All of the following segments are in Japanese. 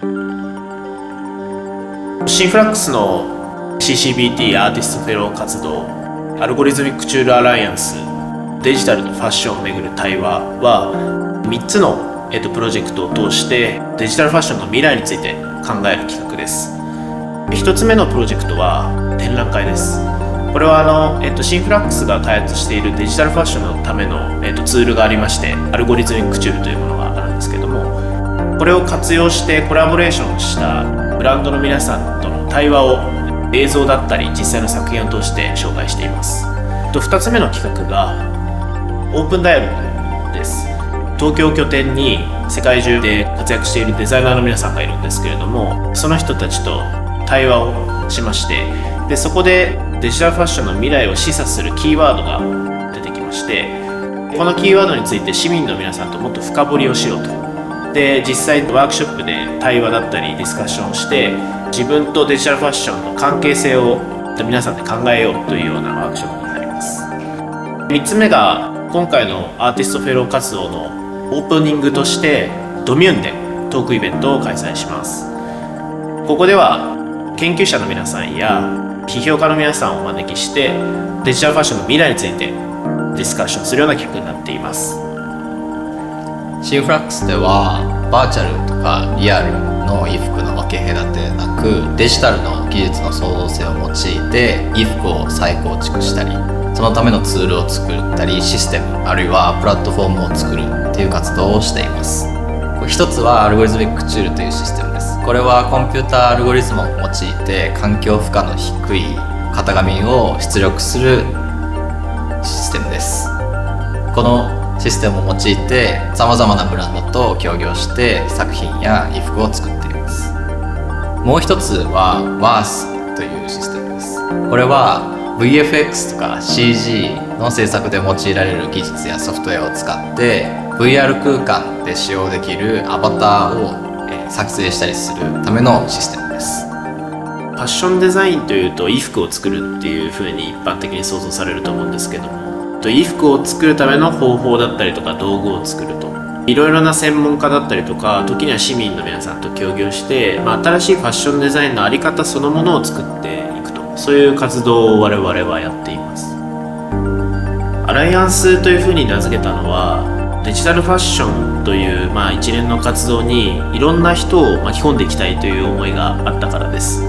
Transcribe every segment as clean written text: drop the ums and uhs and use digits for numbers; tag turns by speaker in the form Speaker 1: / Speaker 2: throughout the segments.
Speaker 1: シンフラックスの CCBT アーティストフェロー活動、アルゴリズミックチュールアライアンス、デジタルのファッションをめぐる対話は3つの、プロジェクトを通してデジタルファッションの未来について考える企画です。1つ目のプロジェクトは展覧会です。これはシンフラックスが開発しているデジタルファッションのための、ツールがありまして、アルゴリズミックチュールというものがあるんですけども、これを活用してコラボレーションしたブランドの皆さんとの対話を映像だったり実際の作品を通して紹介しています。2つ目の企画がオープンダイアログです。東京を拠点に世界中で活躍しているデザイナーの皆さんがいるんですけれども、その人たちと対話をしまして、でそこでデジタルファッションの未来を示唆するキーワードが出てきまして、このキーワードについて市民の皆さんともっと深掘りをしようと。で実際ワークショップで対話だったりディスカッションをして、自分とデジタルファッションの関係性を皆さんで考えようというようなワークショップになります。3つ目が今回のアーティストフェロー活動のオープニングとしてドミューンでトークイベントを開催します。ここでは研究者の皆さんや批評家の皆さんをお招きしてデジタルファッションの未来についてディスカッションするような企画になっています。
Speaker 2: シンフラックスではバーチャルとかリアルの衣服の分け隔てなく、デジタルの技術の創造性を用いて衣服を再構築したり、そのためのツールを作ったり、システムあるいはプラットフォームを作るっていう活動をしています。一つはアルゴリズミックチュールというシステムです。これはコンピューターアルゴリズムを用いて環境負荷の低い型紙を出力するシステムです。このシステムを用いてさまざまなブランドと協業して作品や衣服を作っています。もう一つは WARS というシステムです。これは VFX とか CG の制作で用いられる技術やソフトウェアを使って VR 空間で使用できるアバターを作成したりするためのシステムです。
Speaker 1: ファッションデザインというと衣服を作るっていう風に一般的に想像されると思うんですけども、衣服を作るための方法だったりとか道具を作ると、いろいろな専門家だったりとか、時には市民の皆さんと協業して、新しいファッションデザインの在り方そのものを作っていくと、そういう活動を我々はやっています。アライアンスというふうに名付けたのは、デジタルファッションという、一連の活動にいろんな人を巻き込んでいきたいという思いがあったからです。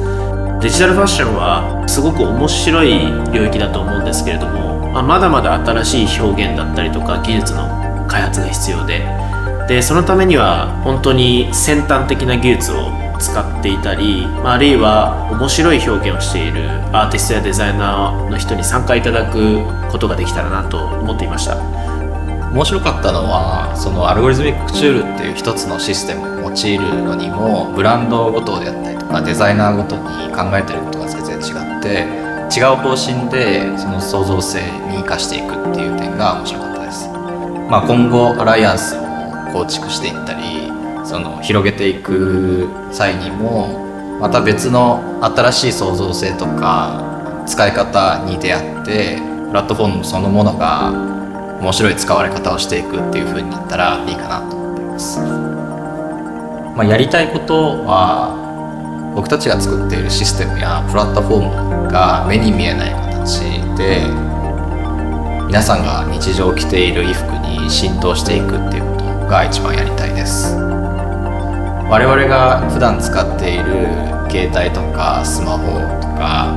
Speaker 1: デジタルファッションはすごく面白い領域だと思うんですけれども、まだまだ新しい表現だったりとか技術の開発が必要で、そのためには本当に先端的な技術を使っていたり、あるいは面白い表現をしているアーティストやデザイナーの人に参加いただくことができたらなと思っていました。
Speaker 2: 面白かったのは、そのアルゴリズミックチュールっていう一つのシステムを用いるのにも、ブランドごとであったりとかデザイナーごとに考えていることが全然違って、違う方針でその創造性に生かしていくっていう点が面白かったです。今後アライアンスを構築していったり、その広げていく際にもまた別の新しい創造性とか使い方に出会って、プラットフォームそのものが面白い使われ方をしていくっていう風になったらいいかなと思っています。やりたいことは、僕たちが作っているシステムやプラットフォームが目に見えない形で皆さんが日常着ている衣服に浸透していくっていうことが一番やりたいです。我々が普段使っている携帯とかスマホとか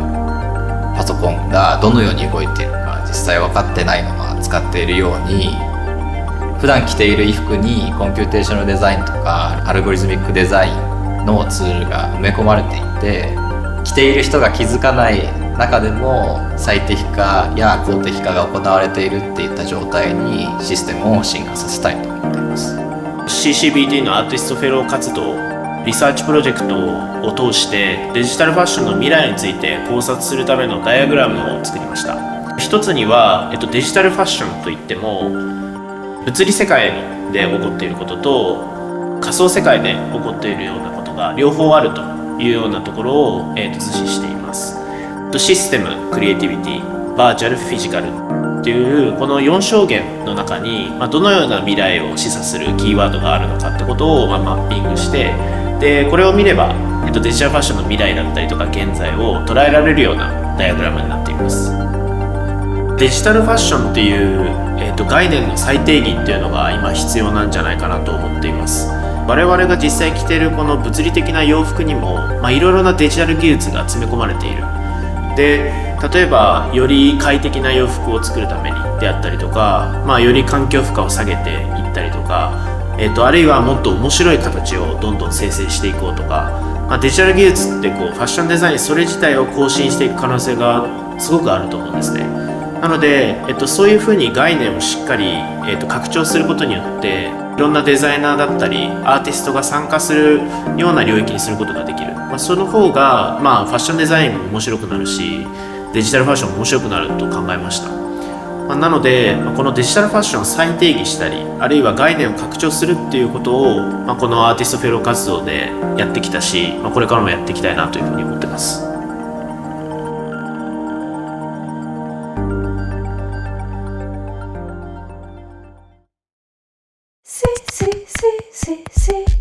Speaker 2: パソコンがどのように動いているか実際分かってないまま使っているように、普段着ている衣服にコンピューテーショナルデザインとかアルゴリズミックデザインのツールが埋め込まれていて、着ている人が気づかない中でも最適化や公的化が行われているっていった状態にシステムを進化させたいと思っています。
Speaker 1: CCBT のアーティストフェロー活動、リサーチプロジェクトを通してデジタルファッションの未来について考察するためのダイアグラムを作りました。一つには、デジタルファッションといっても物理世界で起こっていることと仮想世界で起こっているようなことが両方あるというようなところを、図示しています。システム、クリエイティビティ、バーチャル、フィジカルというこの4象限の中に、どのような未来を示唆するキーワードがあるのかってことを、マッピングして、でこれを見れば、デジタルファッションの未来だったりとか現在を捉えられるようなダイアグラムになっています。デジタルファッションっていう、概念の再定義っていうのが今必要なんじゃないかなと思っています。我々が実際着ているこの物理的な洋服にもいろいろなデジタル技術が詰め込まれている。で例えばより快適な洋服を作るためにであったりとか、より環境負荷を下げていったりとか、あるいはもっと面白い形をどんどん生成していこうとか、デジタル技術ってファッションデザインそれ自体を更新していく可能性がすごくあると思うんですね。なので、そういうふうに概念をしっかり、拡張することによっていろんなデザイナーだったりアーティストが参加するような領域にすることができる、その方が、ファッションデザインも面白くなるしデジタルファッションも面白くなると考えました。なのでこのデジタルファッションを再定義したりあるいは概念を拡張するっていうことを、このアーティストフェロー活動でやってきたし、これからもやっていきたいなというふうに思ってます。
Speaker 3: See, see, see, see, see.